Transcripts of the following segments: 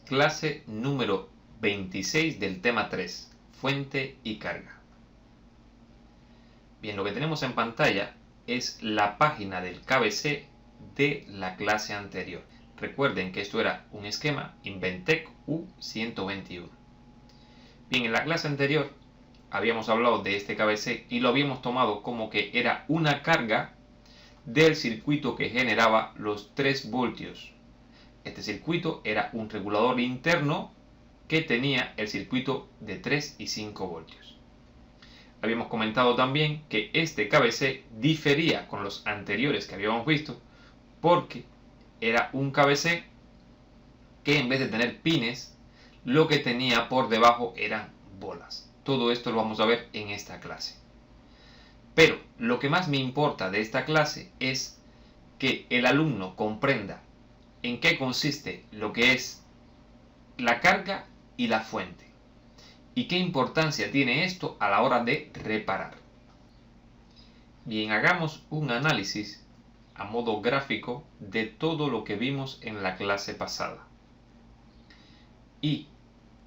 Clase número 26 del tema 3, fuente y carga. Bien, lo que tenemos en pantalla es la página del KBC de la clase anterior. Recuerden que esto era un esquema Inventec U121. Bien, en la clase anterior habíamos hablado de este KBC y lo habíamos tomado como que era una carga del circuito que generaba los 3 voltios. Este circuito era un regulador interno que tenía el circuito de 3 y 5 voltios. Habíamos comentado también que este KBC difería con los anteriores que habíamos visto porque era un KBC que en vez de tener pines, lo que tenía por debajo eran bolas. Todo esto lo vamos a ver en esta clase. Pero lo que más me importa de esta clase es que el alumno comprenda en qué consiste lo que es la carga y la fuente y qué importancia tiene esto a la hora de reparar. Bien, hagamos un análisis a modo gráfico de todo lo que vimos en la clase pasada y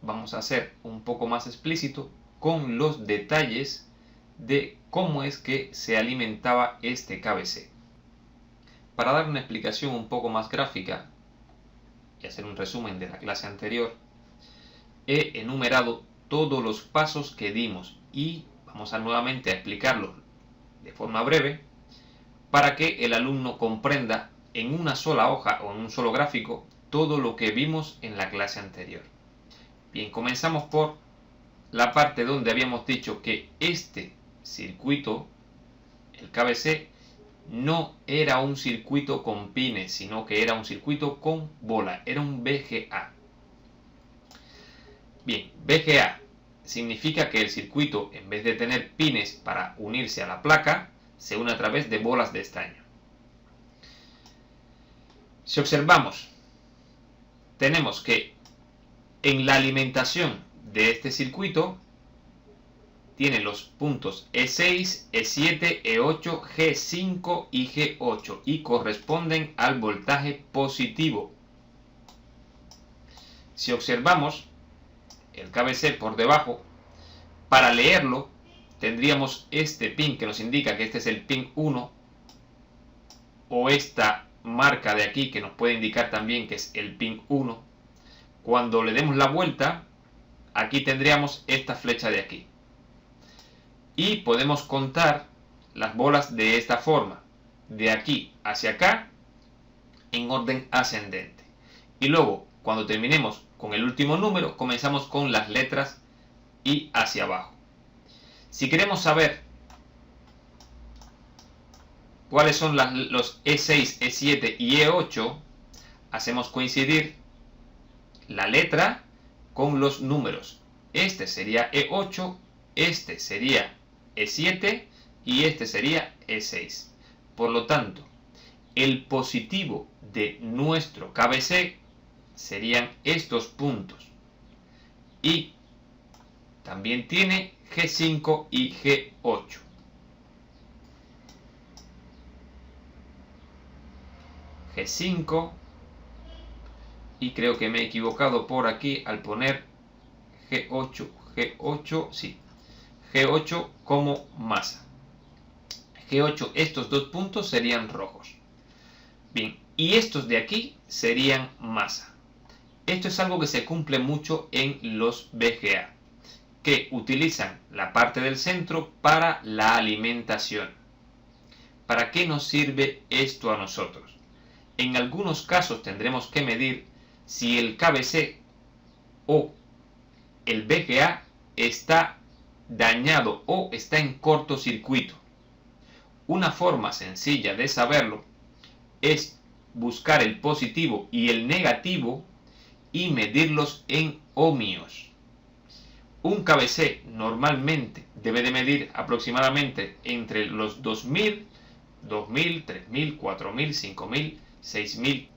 vamos a ser un poco más explícito con los detalles de cómo es que se alimentaba este KBC. Para dar una explicación un poco más gráfica y hacer un resumen de la clase anterior, he enumerado todos los pasos que dimos y vamos a nuevamente a explicarlos de forma breve para que el alumno comprenda en una sola hoja o en un solo gráfico todo lo que vimos en la clase anterior. Bien, comenzamos por la parte donde habíamos dicho que este circuito, el KBC, no era un circuito con pines, sino que era un circuito con bola, era un VGA. Bien, VGA significa que el circuito, en vez de tener pines para unirse a la placa, se une a través de bolas de estaño. Si observamos, tenemos que en la alimentación de este circuito tiene los puntos E6, E7, E8, G5 y G8 y corresponden al voltaje positivo. Si observamos el KBC por debajo, para leerlo tendríamos este pin que nos indica que este es el pin 1 o esta marca de aquí que nos puede indicar también que es el pin 1. Cuando le demos la vuelta, aquí tendríamos esta flecha de aquí. Y podemos contar las bolas de esta forma, de aquí hacia acá, en orden ascendente. Y luego, cuando terminemos con el último número, comenzamos con las letras y hacia abajo. Si queremos saber cuáles son los E6, E7 y E8, hacemos coincidir la letra con los números. Este sería E8, este sería E7 y este sería E6. Por lo tanto, el positivo de nuestro KBC serían estos puntos. Y también tiene G5 y G8. G5 y creo que me he equivocado por aquí al poner G8, sí, G8 como masa. G8, estos dos puntos serían rojos. Bien, y estos de aquí serían masa. Esto es algo que se cumple mucho en los VGA, que utilizan la parte del centro para la alimentación. ¿Para qué nos sirve esto a nosotros? En algunos casos tendremos que medir si el KBC o el VGA está dañado o está en cortocircuito. Una forma sencilla de saberlo es buscar el positivo y el negativo y medirlos en ohmios. Un KBC normalmente debe de medir aproximadamente entre los 2000, 2000, 3000, 4000, 5000, 6000.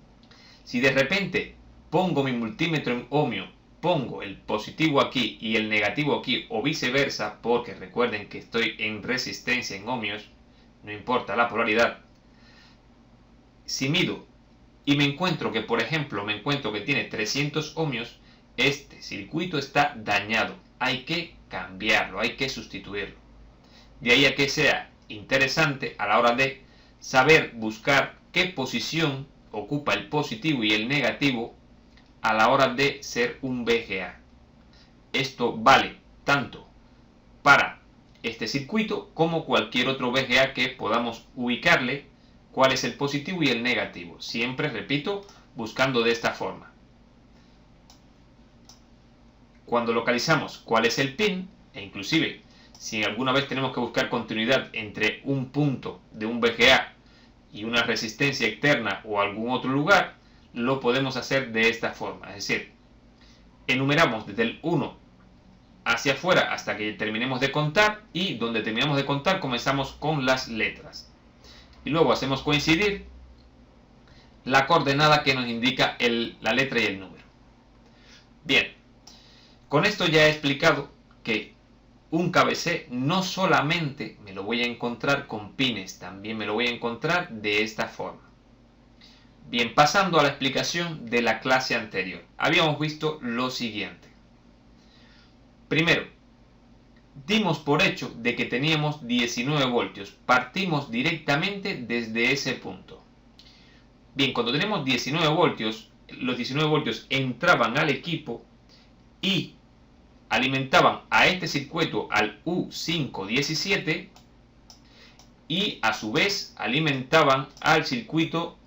Si de repente pongo mi multímetro en ohmio, pongo el positivo aquí y el negativo aquí o viceversa, porque recuerden que estoy en resistencia en ohmios, no importa la polaridad. Si mido y me encuentro que, por ejemplo, tiene 300 ohmios, este circuito está dañado. Hay que cambiarlo, hay que sustituirlo. De ahí a que sea interesante a la hora de saber buscar qué posición ocupa el positivo y el negativo a la hora de ser un VGA. Esto vale tanto para este circuito como cualquier otro VGA que podamos ubicarle cuál es el positivo y el negativo. Siempre, repito, buscando de esta forma. Cuando localizamos cuál es el pin, e inclusive si alguna vez tenemos que buscar continuidad entre un punto de un VGA y una resistencia externa o algún otro lugar, lo podemos hacer de esta forma. Es decir, enumeramos desde el 1 hacia afuera hasta que terminemos de contar, y donde terminamos de contar comenzamos con las letras. Y luego hacemos coincidir la coordenada que nos indica la letra y el número. Bien, con esto ya he explicado que un KBC no solamente me lo voy a encontrar con pines, también me lo voy a encontrar de esta forma. Bien, pasando a la explicación de la clase anterior, habíamos visto lo siguiente. Primero, dimos por hecho de que teníamos 19 voltios, partimos directamente desde ese punto. Bien, cuando tenemos 19 voltios, los 19 voltios entraban al equipo y alimentaban a este circuito al U517 y a su vez alimentaban al circuito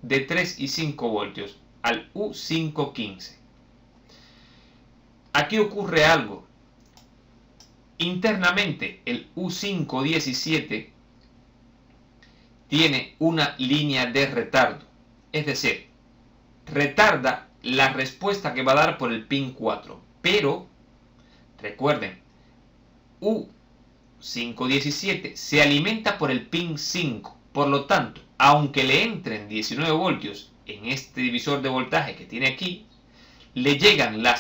de 3 y 5 voltios al U515. Aquí ocurre algo. Internamente el U517 tiene una línea de retardo, es decir, retarda la respuesta que va a dar por el pin 4, pero recuerden, U517 se alimenta por el pin 5, por lo tanto, aunque le entren 19 voltios en este divisor de voltaje que tiene aquí, le llegan lo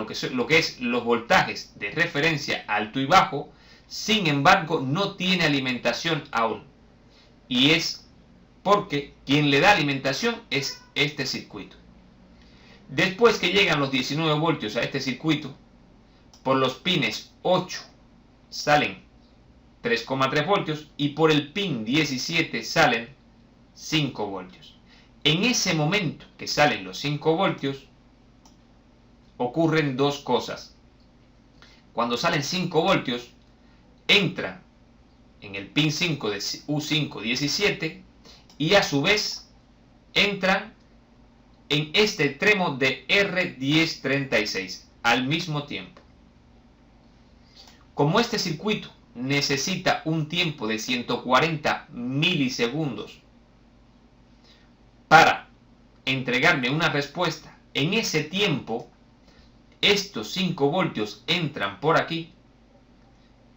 que es los voltajes de referencia alto y bajo, sin embargo no tiene alimentación aún. Y es porque quien le da alimentación es este circuito. Después que llegan los 19 voltios a este circuito, por los pines 8 salen 3,3 voltios y por el pin 17 salen 5 voltios. En ese momento que salen los 5 voltios, ocurren dos cosas. Cuando salen 5 voltios, entran en el pin 5 de U517 y a su vez entran en este extremo de R1036 al mismo tiempo. Como este circuito necesita un tiempo de 140 milisegundos para entregarme una respuesta, en ese tiempo estos 5 voltios entran por aquí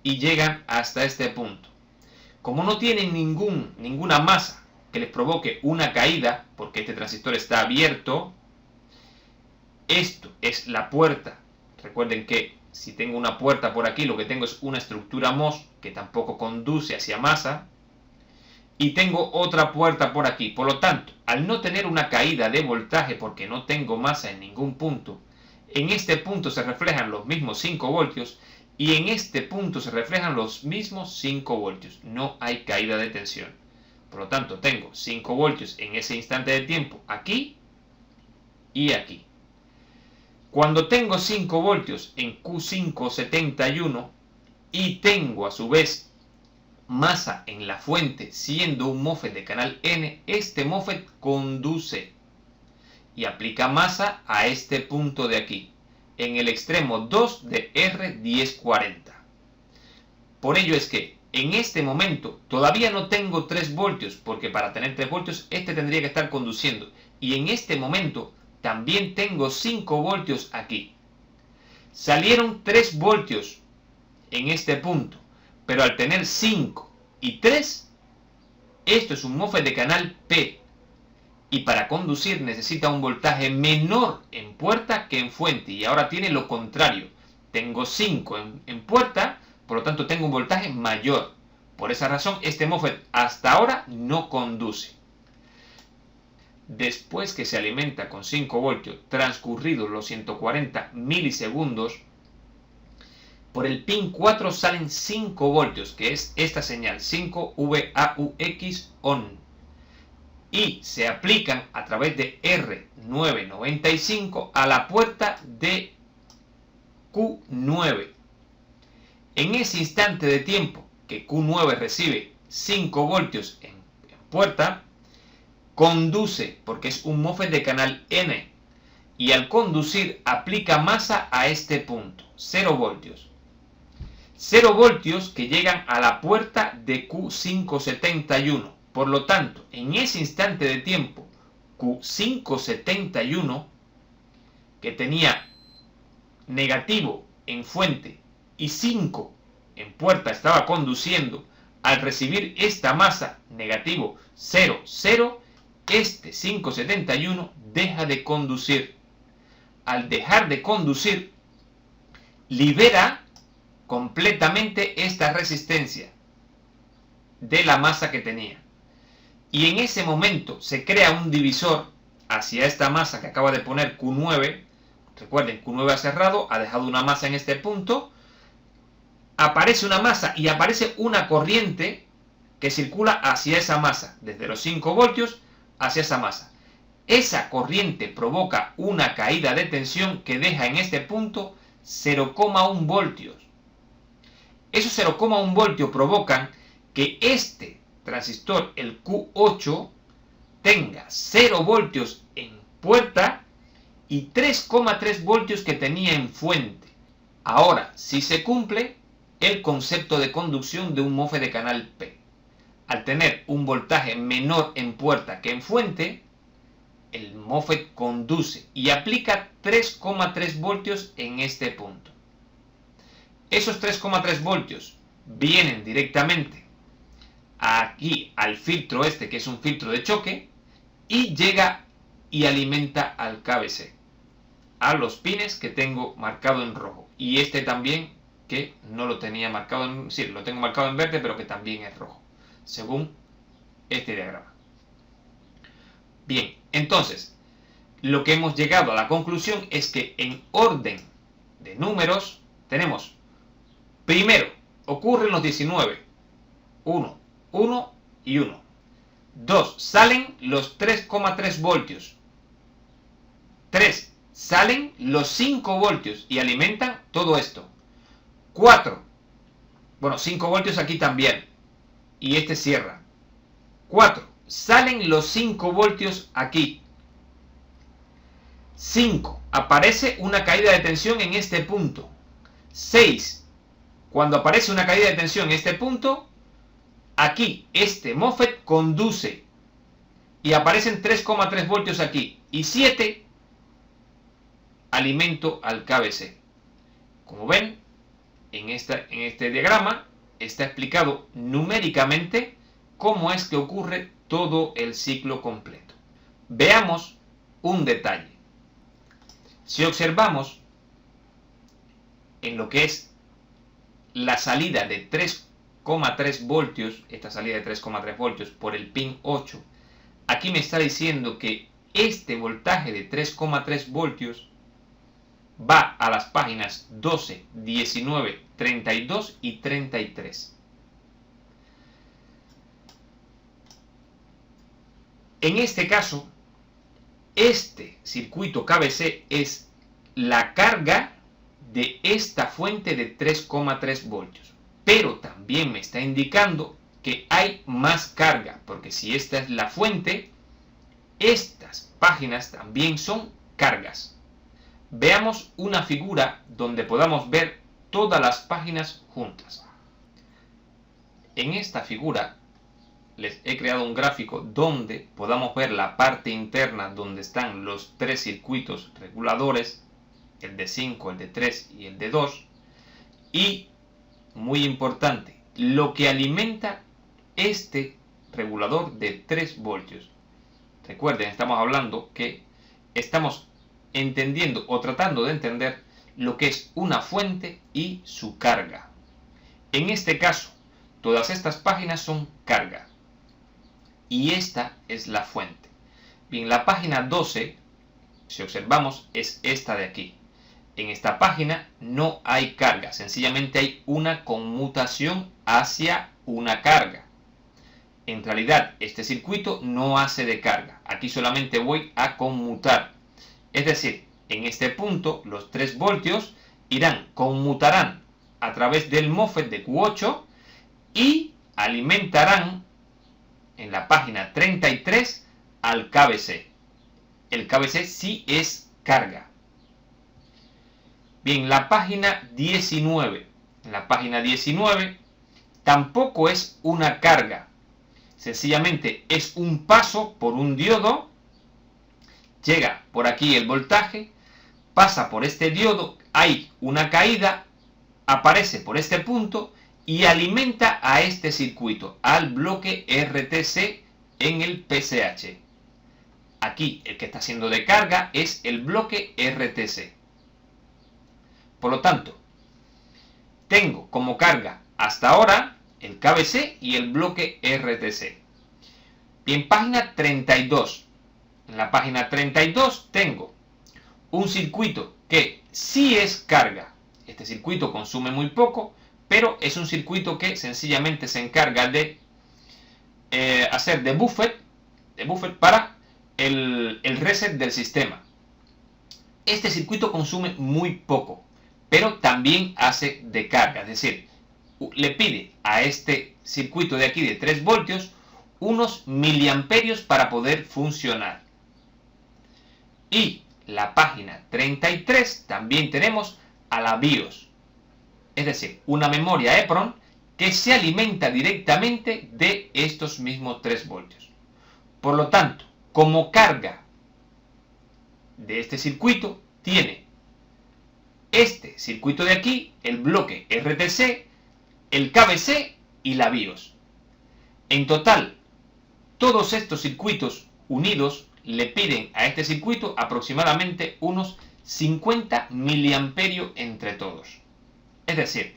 y llegan hasta este punto. Como no tienen ninguna masa que les provoque una caída, porque este transistor está abierto, esto es la puerta. Recuerden que si tengo una puerta por aquí, lo que tengo es una estructura MOS que tampoco conduce hacia masa, y tengo otra puerta por aquí. Por lo tanto, al no tener una caída de voltaje porque no tengo masa en ningún punto, en este punto se reflejan los mismos 5 voltios y en este punto se reflejan los mismos 5 voltios. No hay caída de tensión. Por lo tanto, tengo 5 voltios en ese instante de tiempo aquí y aquí. Cuando tengo 5 voltios en Q571 y tengo a su vez masa en la fuente siendo un MOSFET de canal N, este MOSFET conduce y aplica masa a este punto de aquí, en el extremo 2 de R1040. Por ello es que en este momento todavía no tengo 3 voltios, porque para tener 3 voltios este tendría que estar conduciendo. Y en este momento también tengo 5 voltios aquí. Salieron 3 voltios en este punto, pero al tener 5 y 3, esto es un MOSFET de canal P. Y para conducir necesita un voltaje menor en puerta que en fuente. Y ahora tiene lo contrario. Tengo 5 en puerta, por lo tanto tengo un voltaje mayor. Por esa razón este MOSFET hasta ahora no conduce. después que se alimenta con 5 voltios, transcurridos los 140 milisegundos, por el pin 4 salen 5 voltios, que es esta señal, 5VAUX ON. Y se aplican a través de R995 a la puerta de Q9. En ese instante de tiempo que Q9 recibe 5 voltios en puerta, conduce, porque es un MOSFET de canal N, y al conducir aplica masa a este punto, 0 voltios. 0 voltios que llegan a la puerta de Q571. Por lo tanto, en ese instante de tiempo, Q571, que tenía negativo en fuente y 5 en puerta, estaba conduciendo, al recibir esta masa negativo 0, 0, este 571 deja de conducir. Al dejar de conducir, libera completamente esta resistencia de la masa que tenía. Y en ese momento se crea un divisor hacia esta masa que acaba de poner Q9. Recuerden, Q9 ha cerrado, ha dejado una masa en este punto. Aparece una masa y aparece una corriente que circula hacia esa masa, desde los 5 voltios hacia esa masa. Esa corriente provoca una caída de tensión que deja en este punto 0,1 voltios. Esos 0,1 voltios provocan que este transistor, el Q8, tenga 0 voltios en puerta y 3,3 voltios que tenía en fuente. Ahora, si se cumple el concepto de conducción de un MOSFET de canal P, al tener un voltaje menor en puerta que en fuente, el MOSFET conduce y aplica 3,3 voltios en este punto. Esos 3,3 voltios vienen directamente aquí al filtro este, que es un filtro de choque, y llega y alimenta al KBC, a los pines que tengo marcado en rojo, y este también, que no lo tenía marcado en, sí, lo tengo marcado en verde, pero que también es rojo, según este diagrama. Bien, entonces, lo que hemos llegado a la conclusión es que en orden de números tenemos, primero, ocurren los 19, 1, 1 y 1. 2, salen los 3,3 voltios. 3, salen los 5 voltios y alimentan todo esto. 4, bueno, 5 voltios aquí también, y este cierra. 4, salen los 5 voltios aquí. 5, aparece una caída de tensión en este punto. 6, cuando aparece una caída de tensión en este punto, aquí este MOSFET conduce y aparecen 3,3 voltios aquí. Y 7, alimento al KBC. Como ven, en este diagrama está explicado numéricamente cómo es que ocurre todo el ciclo completo. Veamos un detalle. Si observamos en lo que es la salida de 3,3 voltios, esta salida de 3,3 voltios por el pin 8, aquí me está diciendo que este voltaje de 3,3 voltios va a las páginas 12, 19, 32 y 33. En este caso, este circuito KBC es la carga de esta fuente de 3,3 voltios. Pero también me está indicando que hay más carga, porque si esta es la fuente, estas páginas también son cargas. Veamos una figura donde podamos ver todas las páginas juntas. En esta figura les he creado un gráfico donde podamos ver la parte interna donde están los 3 circuitos reguladores, el de 5, el de 3 y el de 2, y, muy importante, lo que alimenta este regulador de 3 voltios. Recuerden, estamos hablando que estamos entendiendo o tratando de entender lo que es una fuente y su carga. En este caso, todas estas páginas son carga y esta es la fuente. Bien, la página 12, si observamos, es esta de aquí. En esta página no hay carga, sencillamente hay una conmutación hacia una carga. En realidad, este circuito no hace de carga. Aquí solamente voy a conmutar. Es decir, en este punto, los 3 voltios conmutarán a través del MOSFET de Q8 y alimentarán en la página 33 al KBC. El KBC sí es carga. Bien, la página 19. En la página 19 tampoco es una carga. Sencillamente es un paso por un diodo. Llega por aquí el voltaje, pasa por este diodo, hay una caída, aparece por este punto y alimenta a este circuito, al bloque RTC en el PCH. Aquí el que está siendo de carga es el bloque RTC. Por lo tanto, tengo como carga hasta ahora el KBC y el bloque RTC. Bien, página 32. En la página 32 tengo un circuito que sí es carga. Este circuito consume muy poco, pero es un circuito que sencillamente se encarga de hacer de buffer para el reset del sistema. Este circuito consume muy poco, pero también hace de carga, es decir, le pide a este circuito de aquí de 3 voltios unos miliamperios para poder funcionar. Y la página 33 también tenemos a la BIOS, es decir, una memoria EPROM que se alimenta directamente de estos mismos 3 voltios. Por lo tanto, como carga de este circuito tiene este circuito de aquí, el bloque RTC, el KBC y la BIOS. En total, todos estos circuitos unidos le piden a este circuito aproximadamente unos 50 miliamperios entre todos. Es decir,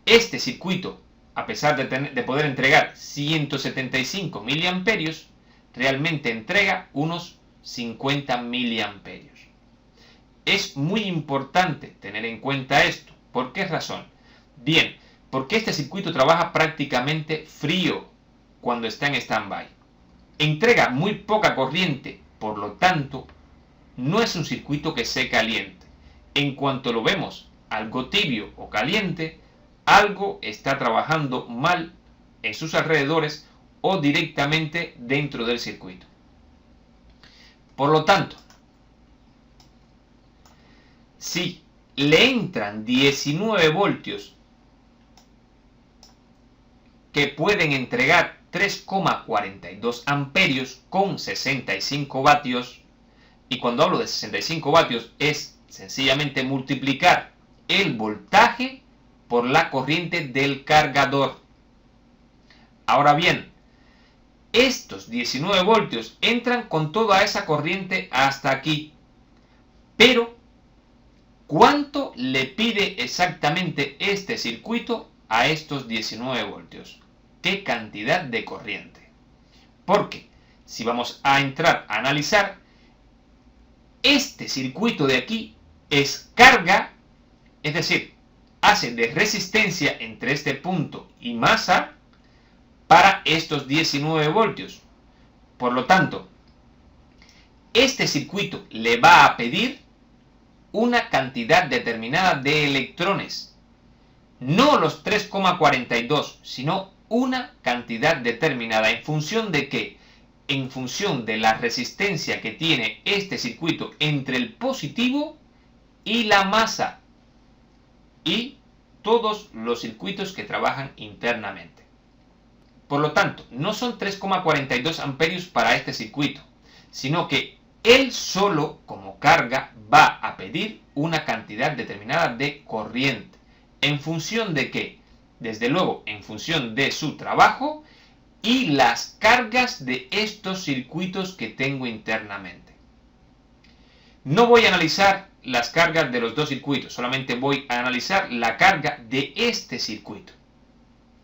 este circuito, a pesar de poder entregar 175 miliamperios, realmente entrega unos 50 miliamperios. Es muy importante tener en cuenta esto. ¿Por qué razón? Bien, porque este circuito trabaja prácticamente frío cuando está en stand-by. Entrega muy poca corriente, por lo tanto, no es un circuito que se caliente. En cuanto lo vemos algo tibio o caliente, algo está trabajando mal en sus alrededores o directamente dentro del circuito. Por lo tanto, si le entran 19 voltios que pueden entregar 3,42 amperios con 65 vatios, y cuando hablo de 65 vatios es sencillamente multiplicar el voltaje por la corriente del cargador. Ahora bien, estos 19 voltios entran con toda esa corriente hasta aquí, pero ¿cuánto le pide exactamente este circuito a estos 19 voltios? ¿Qué cantidad de corriente? Porque si vamos a entrar a analizar, este circuito de aquí es carga, es decir, hace de resistencia entre este punto y masa para estos 19 voltios. Por lo tanto, este circuito le va a pedir una cantidad determinada de electrones. No los 3,42, sino una cantidad determinada. ¿En función de qué? En función de la resistencia que tiene este circuito entre el positivo y la masa. Y todos los circuitos que trabajan internamente. Por lo tanto, no son 3,42 amperios para este circuito, sino que él solo, como carga, va a pedir una cantidad determinada de corriente. ¿En función de qué? Desde luego, en función de su trabajo y las cargas de estos circuitos que tengo internamente. No voy a analizar las cargas de los dos circuitos, solamente voy a analizar la carga de este circuito.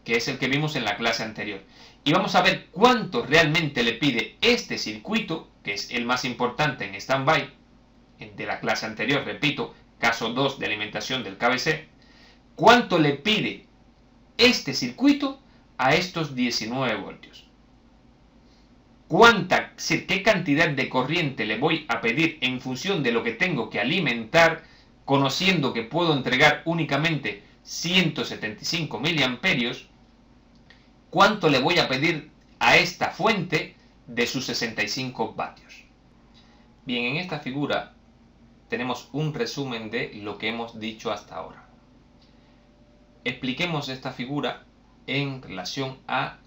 que es el que vimos en la clase anterior. Y vamos a ver cuánto realmente le pide este circuito, que es el más importante en stand-by de la clase anterior, repito, caso 2 de alimentación del KBC, cuánto le pide este circuito a estos 19 voltios. ¿Qué cantidad de corriente le voy a pedir en función de lo que tengo que alimentar, conociendo que puedo entregar únicamente 175 miliamperios? ¿Cuánto le voy a pedir a esta fuente de sus 65 vatios? Bien, en esta figura tenemos un resumen de lo que hemos dicho hasta ahora. Expliquemos esta figura en relación a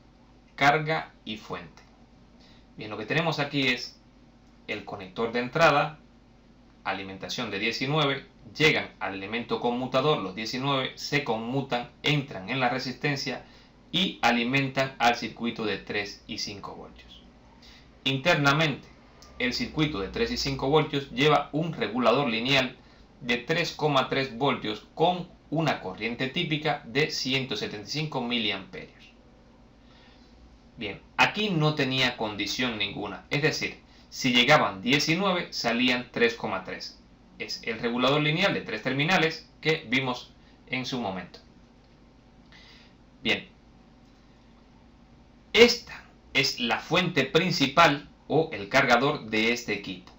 carga y fuente. Bien, lo que tenemos aquí es el conector de entrada, alimentación de 19, llegan al elemento conmutador, los 19 se conmutan, entran en la resistencia y alimentan al circuito de 3 y 5 voltios. Internamente, el circuito de 3 y 5 voltios lleva un regulador lineal de 3,3 voltios con una corriente típica de 175 miliamperios. Bien, aquí no tenía condición ninguna, es decir, si llegaban 19 salían 3,3. Es el regulador lineal de 3 terminales que vimos en su momento. Bien, esta es la fuente principal o el cargador de este equipo.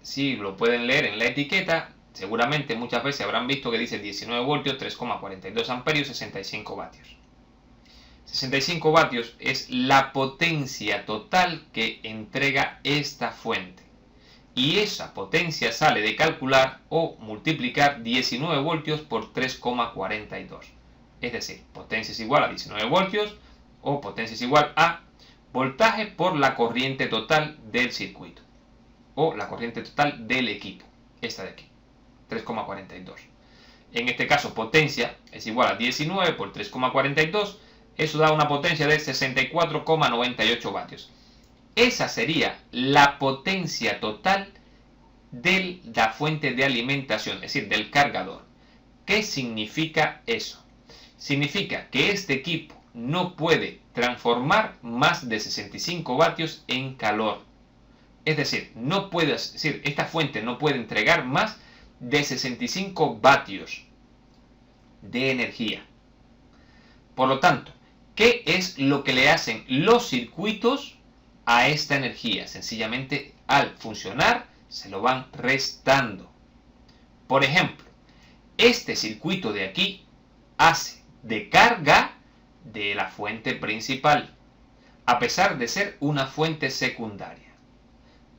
Si lo pueden leer en la etiqueta, seguramente muchas veces habrán visto que dice 19 voltios, 3,42 amperios, 65 vatios. 65 vatios es la potencia total que entrega esta fuente. Y esa potencia sale de calcular o multiplicar 19 voltios por 3,42. Es decir, potencia es igual a 19 voltios o potencia es igual a voltaje por la corriente total del circuito. O la corriente total del equipo. Esta de aquí. 3,42. En este caso, potencia es igual a 19 por 3,42. Eso da una potencia de 64,98 vatios. Esa sería la potencia total de la fuente de alimentación, es decir, del cargador. ¿Qué significa eso? Significa que este equipo no puede transformar más de 65 vatios en calor. Es decir, esta fuente no puede entregar más de 65 vatios de energía. Por lo tanto, ¿qué es lo que le hacen los circuitos a esta energía? Sencillamente, al funcionar, se lo van restando. Por ejemplo, este circuito de aquí hace de carga de la fuente principal, a pesar de ser una fuente secundaria.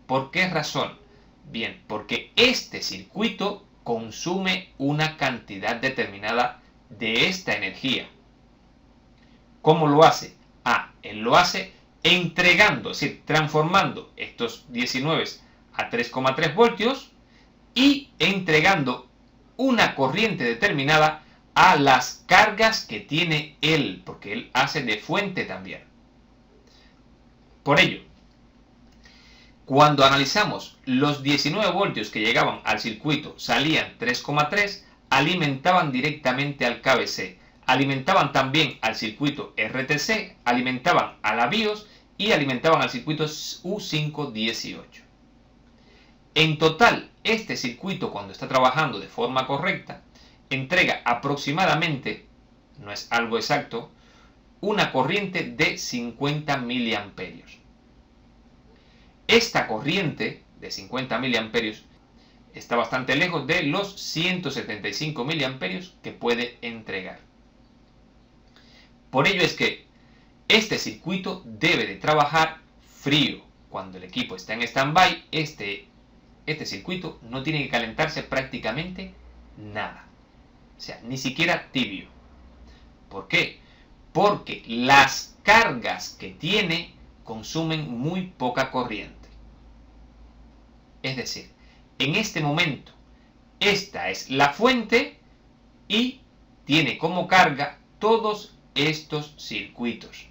¿Por qué razón? Bien, porque este circuito consume una cantidad determinada de esta energía. ¿Cómo lo hace? Él lo hace entregando, es decir, transformando estos 19 a 3,3 voltios y entregando una corriente determinada a las cargas que tiene él, porque él hace de fuente también. Por ello, cuando analizamos los 19 voltios que llegaban al circuito, salían 3,3, alimentaban directamente al KBC, alimentaban también al circuito RTC, alimentaban a la BIOS y alimentaban al circuito U518. En total, este circuito, cuando está trabajando de forma correcta, entrega aproximadamente, no es algo exacto, una corriente de 50 miliamperios. Esta corriente de 50 miliamperios está bastante lejos de los 175 miliamperios que puede entregar. Por ello es que este circuito debe de trabajar frío. Cuando el equipo está en stand-by, este circuito no tiene que calentarse prácticamente nada. O sea, ni siquiera tibio. ¿Por qué? Porque las cargas que tiene consumen muy poca corriente. Es decir, en este momento, esta es la fuente y tiene como carga todos estos circuitos.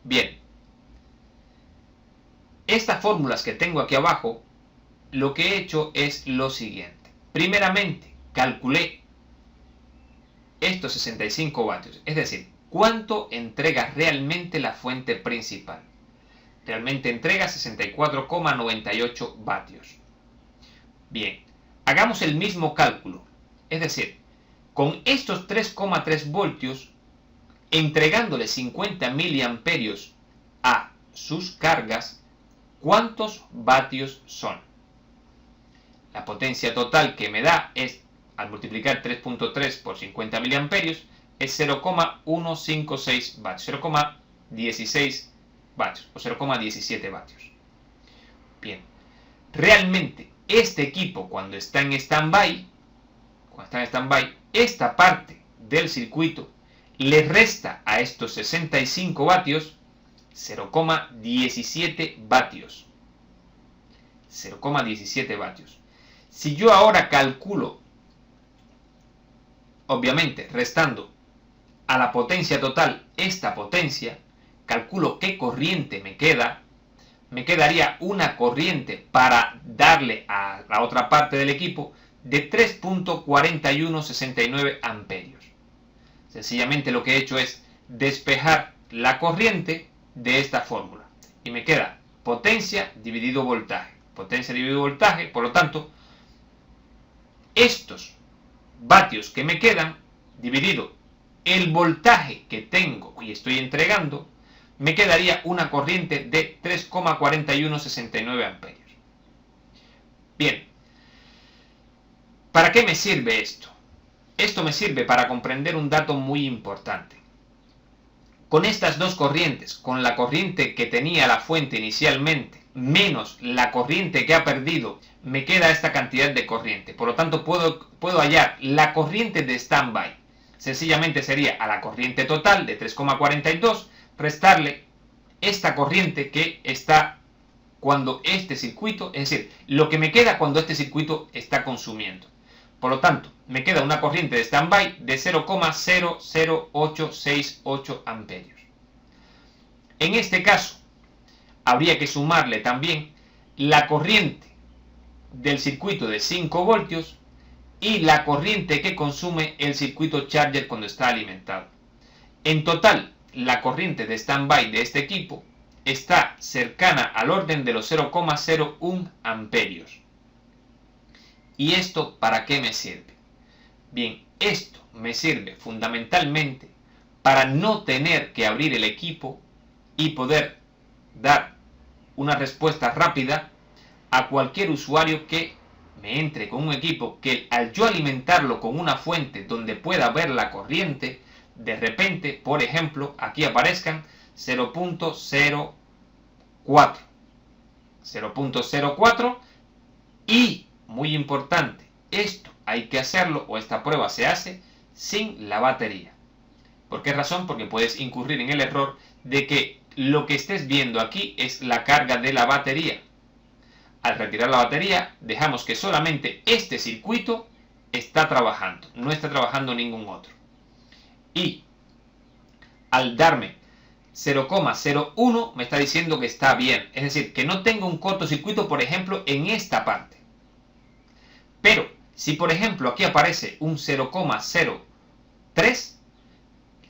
Bien, estas fórmulas que tengo aquí abajo, lo que he hecho es lo siguiente. Primeramente, calculé estos 65 vatios. Es decir, cuánto entrega realmente la fuente principal. Realmente entrega 64,98 vatios. Bien, hagamos el mismo cálculo. Es decir, con estos 3,3 voltios, entregándole 50 miliamperios a sus cargas, ¿cuántos vatios son? La potencia total que me da es, al multiplicar 3.3 por 50 miliamperios, es 0,156 vatios, 0,16 vatios o 0,17 vatios. Bien, realmente este equipo cuando está en stand-by, esta parte del circuito le resta a estos 65 vatios 0,17 vatios. 0,17 vatios. Si yo ahora calculo, obviamente restando a la potencia total esta potencia, calculo qué corriente me queda, me quedaría una corriente para darle a la otra parte del equipo de 3.4169 amperios. Sencillamente lo que he hecho es despejar la corriente de esta fórmula y me queda potencia dividido voltaje. Potencia dividido voltaje, por lo tanto, estos vatios que me quedan dividido el voltaje que tengo y estoy entregando, me quedaría una corriente de 3,4169 amperios. Bien, ¿para qué me sirve esto? Esto me sirve para comprender un dato muy importante. Con estas dos corrientes, con la corriente que tenía la fuente inicialmente, menos la corriente que ha perdido, me queda esta cantidad de corriente. Por lo tanto, puedo hallar la corriente de standby. Sencillamente sería a la corriente total de 3,42 restarle esta corriente que está cuando este circuito, es decir, lo que me queda cuando este circuito está consumiendo. Por lo tanto, me queda una corriente de standby de 0,00868 amperios. En este caso, habría que sumarle también la corriente del circuito de 5 voltios y la corriente que consume el circuito charger cuando está alimentado. En total, la corriente de standby de este equipo está cercana al orden de los 0,01 amperios. ¿Y esto para qué me sirve? Bien, esto me sirve fundamentalmente para no tener que abrir el equipo y poder dar una respuesta rápida a cualquier usuario que me entre con un equipo que al yo alimentarlo con una fuente donde pueda ver la corriente, de repente, por ejemplo, aquí aparezcan 0.04. 0.04 y, muy importante, esto hay que hacerlo o esta prueba se hace sin la batería. ¿Por qué razón? Porque puedes incurrir en el error de que lo que estés viendo aquí es la carga de la batería. Al retirar la batería, dejamos que solamente este circuito está trabajando, no está trabajando ningún otro. Y al darme 0,01 me está diciendo que está bien, es decir, que no tengo un cortocircuito, por ejemplo, en esta parte. Pero si, por ejemplo, aquí aparece un 0,03,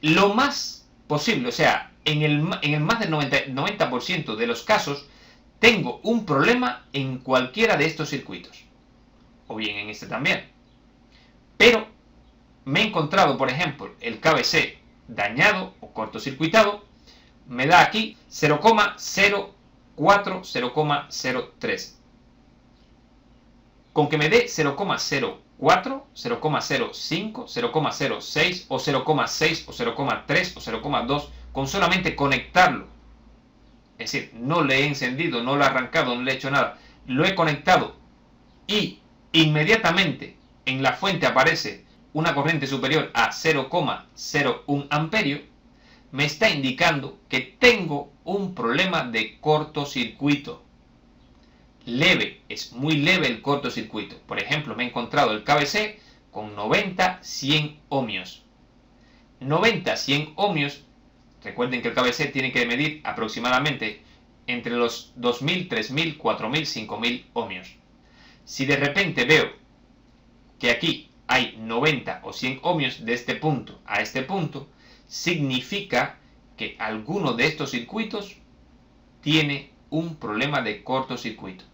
lo más posible, o sea, en el más del 90% de los casos, tengo un problema en cualquiera de estos circuitos. O bien en este también. Pero me he encontrado, por ejemplo, el KBC dañado o cortocircuitado. Me da aquí 0,04, 0,03. Con que me dé 0,04, 0,05, 0,06 o 0,6 o 0,3 o 0,2, con solamente conectarlo, es decir, no le he encendido, no lo he arrancado, no le he hecho nada, lo he conectado y inmediatamente en la fuente aparece una corriente superior a 0,01 amperio, me está indicando que tengo un problema de cortocircuito. Leve, es muy leve el cortocircuito. Por ejemplo, me he encontrado el KBC con 90-100 ohmios. 90-100 ohmios, recuerden que el KBC tiene que medir aproximadamente entre los 2000, 3000, 4000, 5000 ohmios. Si de repente veo que aquí hay 90 o 100 ohmios de este punto a este punto, significa que alguno de estos circuitos tiene un problema de cortocircuito.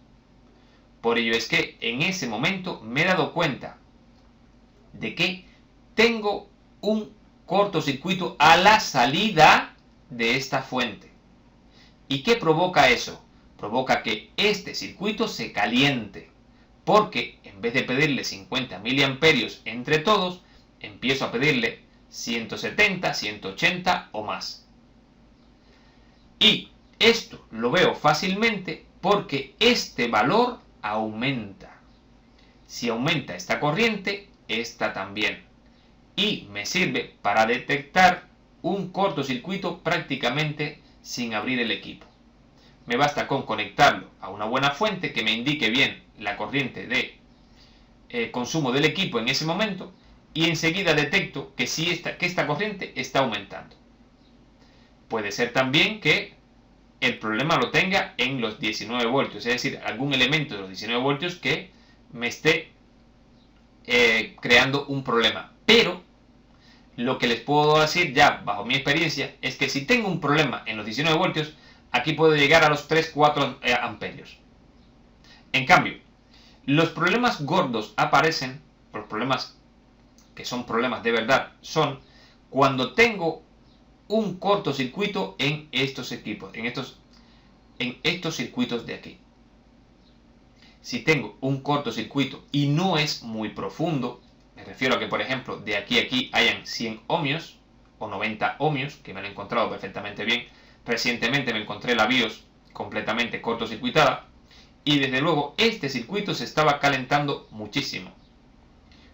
Por ello es que en ese momento me he dado cuenta de que tengo un cortocircuito a la salida de esta fuente. ¿Y qué provoca eso? Provoca que este circuito se caliente, porque en vez de pedirle 50 miliamperios entre todos, empiezo a pedirle 170, 180 o más. Y esto lo veo fácilmente porque este valor aumenta. Si aumenta esta corriente, esta también. Y me sirve para detectar un cortocircuito prácticamente sin abrir el equipo. Me basta con conectarlo a una buena fuente que me indique bien la corriente de consumo del equipo en ese momento y enseguida detecto que esta corriente está aumentando. Puede ser también que el problema lo tenga en los 19 voltios, es decir, algún elemento de los 19 voltios que me esté creando un problema. Pero lo que les puedo decir ya bajo mi experiencia es que si tengo un problema en los 19 voltios, aquí puedo llegar a los 3-4 amperios. En cambio, los problemas gordos aparecen, los problemas que son problemas de verdad, son cuando tengo un cortocircuito en estos equipos, en estos circuitos de aquí. Si tengo un cortocircuito y no es muy profundo, me refiero a que, por ejemplo, de aquí a aquí hayan 100 ohmios o 90 ohmios, que me lo he encontrado perfectamente bien. Recientemente me encontré la BIOS completamente cortocircuitada y desde luego este circuito se estaba calentando muchísimo.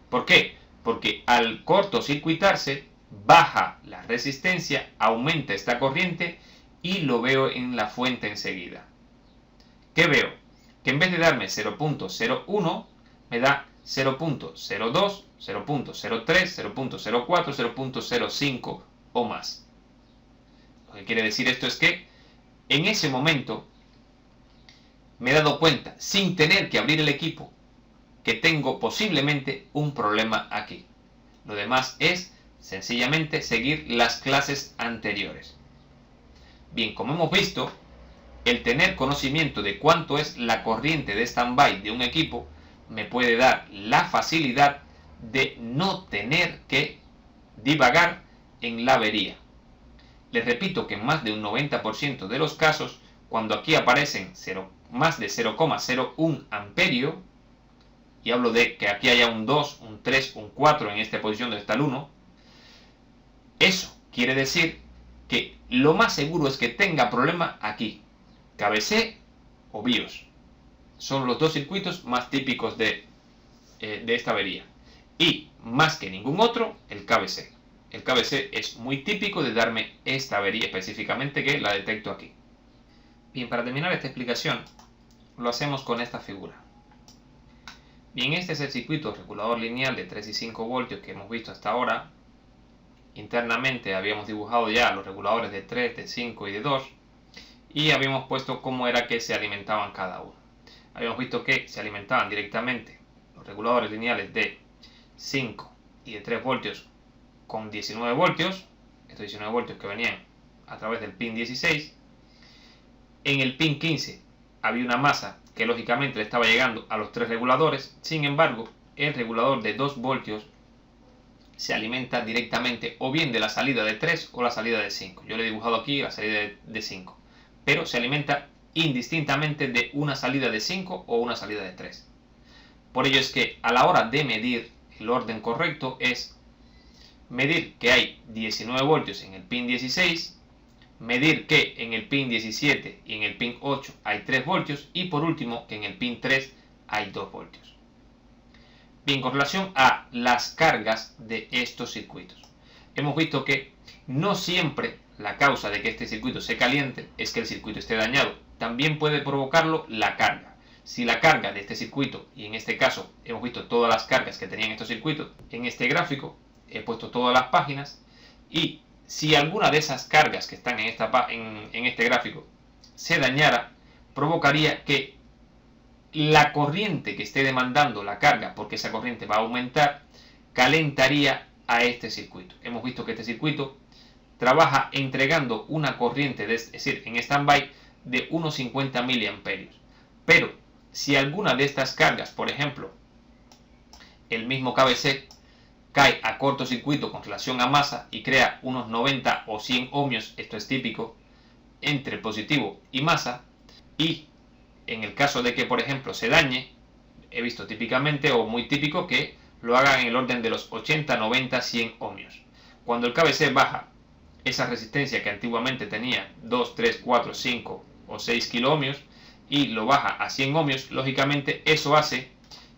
¿Por qué? Porque al cortocircuitarse baja la resistencia, aumenta esta corriente y lo veo en la fuente enseguida. ¿Qué veo? Que en vez de darme 0.01 me da 0.02, 0.03, 0.04, 0.05 o más. Lo que quiere decir esto es que en ese momento me he dado cuenta, sin tener que abrir el equipo, que tengo posiblemente un problema aquí. Lo demás es sencillamente seguir las clases anteriores. Bien, como hemos visto, el tener conocimiento de cuánto es la corriente de stand-by de un equipo me puede dar la facilidad de no tener que divagar en la avería. Les repito que en más de un 90% de los casos, cuando aquí aparecen más de 0,01 amperio, y hablo de que aquí haya un 2, un 3, un 4 en esta posición donde está el 1, eso quiere decir que lo más seguro es que tenga problema aquí, KBC o BIOS. Son los dos circuitos más típicos de esta avería. Y más que ningún otro, el KBC. El KBC es muy típico de darme esta avería específicamente, que la detecto aquí. Bien, para terminar esta explicación, lo hacemos con esta figura. Bien, este es el circuito regulador lineal de 3 y 5 voltios que hemos visto hasta ahora. Internamente habíamos dibujado ya los reguladores de 3, de 5 y de 2. Y habíamos puesto cómo era que se alimentaban cada uno. Habíamos visto que se alimentaban directamente los reguladores lineales de 5 y de 3 voltios con 19 voltios. Estos 19 voltios que venían a través del pin 16. En el pin 15 había una masa que lógicamente le estaba llegando a los 3 reguladores. Sin embargo, el regulador de 2 voltios se alimenta directamente o bien de la salida de 3 o la salida de 5. Yo le he dibujado aquí la salida de 5. Pero se alimenta indistintamente de una salida de 5 o una salida de 3. Por ello es que a la hora de medir, el orden correcto es medir que hay 19 voltios en el pin 16, medir que en el pin 17 y en el pin 8 hay 3 voltios y por último que en el pin 3 hay 2 voltios. Bien, con relación a las cargas de estos circuitos, hemos visto que no siempre la causa de que este circuito se caliente es que el circuito esté dañado. También puede provocarlo la carga. Si la carga de este circuito, y en este caso hemos visto todas las cargas que tenían estos circuitos, en este gráfico he puesto todas las páginas, y si alguna de esas cargas que están en este gráfico se dañara, provocaría que la corriente que esté demandando la carga, porque esa corriente va a aumentar, calentaría a este circuito. Hemos visto que este circuito trabaja entregando una corriente, es decir, en stand-by de unos 50 miliamperios. Pero si alguna de estas cargas, por ejemplo, el mismo KBC, cae a cortocircuito con relación a masa y crea unos 90 o 100 ohmios, esto es típico, entre positivo y masa, y en el caso de que, por ejemplo, se dañe, he visto típicamente o muy típico que lo haga en el orden de los 80, 90, 100 ohmios. Cuando el KBC baja esa resistencia que antiguamente tenía 2, 3, 4, 5 o 6 kiloohmios y lo baja a 100 ohmios, lógicamente eso hace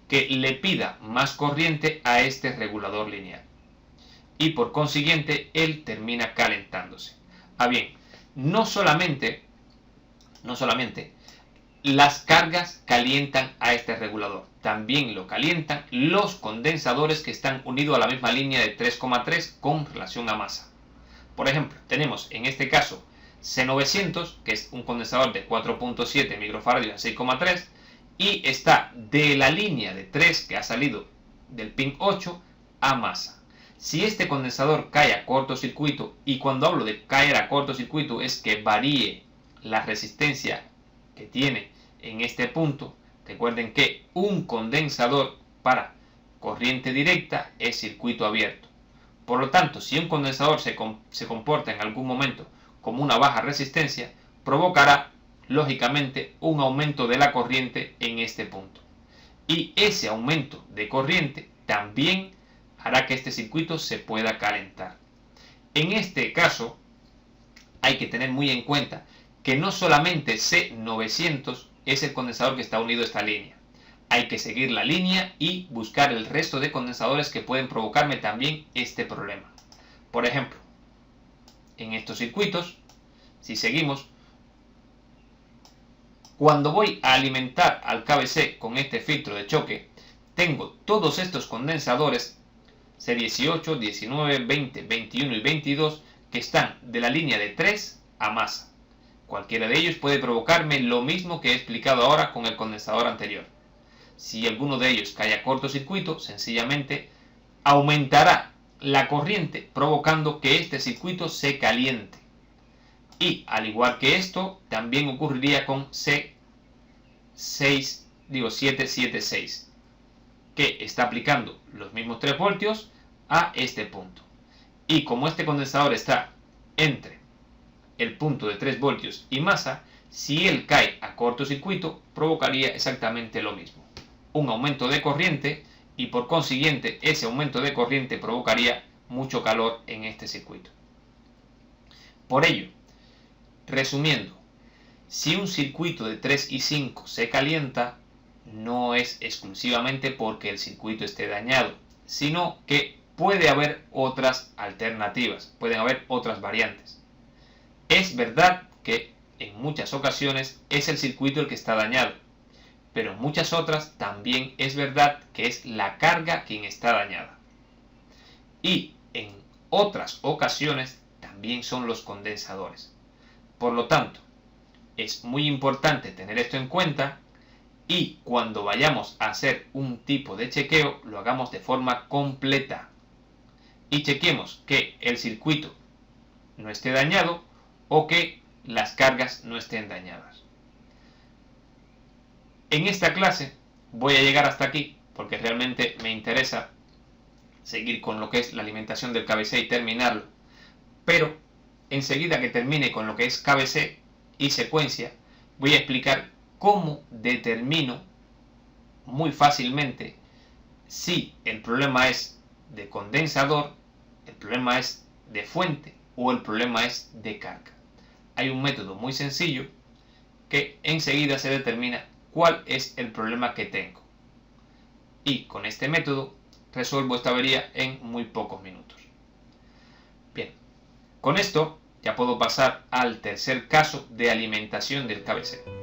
que le pida más corriente a este regulador lineal y por consiguiente él termina calentándose. Bien, no solamente las cargas calientan a este regulador, también lo calientan los condensadores que están unidos a la misma línea de 3,3 con relación a masa. Por ejemplo, tenemos en este caso C900, que es un condensador de 4.7 microfarads a 6,3, y está de la línea de 3 que ha salido del pin 8 a masa. Si este condensador cae a cortocircuito, y cuando hablo de caer a cortocircuito es que varíe la resistencia que tiene en este punto, recuerden que un condensador para corriente directa es circuito abierto. Por lo tanto, si un condensador se comporta en algún momento como una baja resistencia, provocará lógicamente un aumento de la corriente en este punto. Y ese aumento de corriente también hará que este circuito se pueda calentar. En este caso, hay que tener muy en cuenta que no solamente C900 es el condensador que está unido a esta línea. Hay que seguir la línea y buscar el resto de condensadores que pueden provocarme también este problema. Por ejemplo, en estos circuitos, si seguimos, cuando voy a alimentar al KBC con este filtro de choque, tengo todos estos condensadores C18, 19, 20, 21 y 22 que están de la línea de 3 a masa. Cualquiera de ellos puede provocarme lo mismo que he explicado ahora con el condensador anterior. Si alguno de ellos cae a cortocircuito, sencillamente aumentará la corriente provocando que este circuito se caliente. Y al igual que esto, también ocurriría con C776, que está aplicando los mismos 3 voltios a este punto. Y como este condensador está entre el punto de 3 voltios y masa, si él cae a cortocircuito, provocaría exactamente lo mismo. Un aumento de corriente y por consiguiente ese aumento de corriente provocaría mucho calor en este circuito. Por ello, resumiendo, si un circuito de 3 y 5 se calienta, no es exclusivamente porque el circuito esté dañado, sino que puede haber otras alternativas, pueden haber otras variantes. Es verdad que en muchas ocasiones es el circuito el que está dañado, pero en muchas otras también es verdad que es la carga quien está dañada. Y en otras ocasiones también son los condensadores. Por lo tanto, es muy importante tener esto en cuenta y cuando vayamos a hacer un tipo de chequeo lo hagamos de forma completa y chequemos que el circuito no esté dañado o que las cargas no estén dañadas. En esta clase voy a llegar hasta aquí porque realmente me interesa seguir con lo que es la alimentación del KBC y terminarlo, pero enseguida que termine con lo que es KBC y secuencia, voy a explicar cómo determino muy fácilmente si el problema es de condensador, el problema es de fuente o el problema es de carga. Hay un método muy sencillo que enseguida se determina cuál es el problema que tengo. Y con este método resuelvo esta avería en muy pocos minutos. Bien, con esto ya puedo pasar al tercer caso de alimentación del KBC.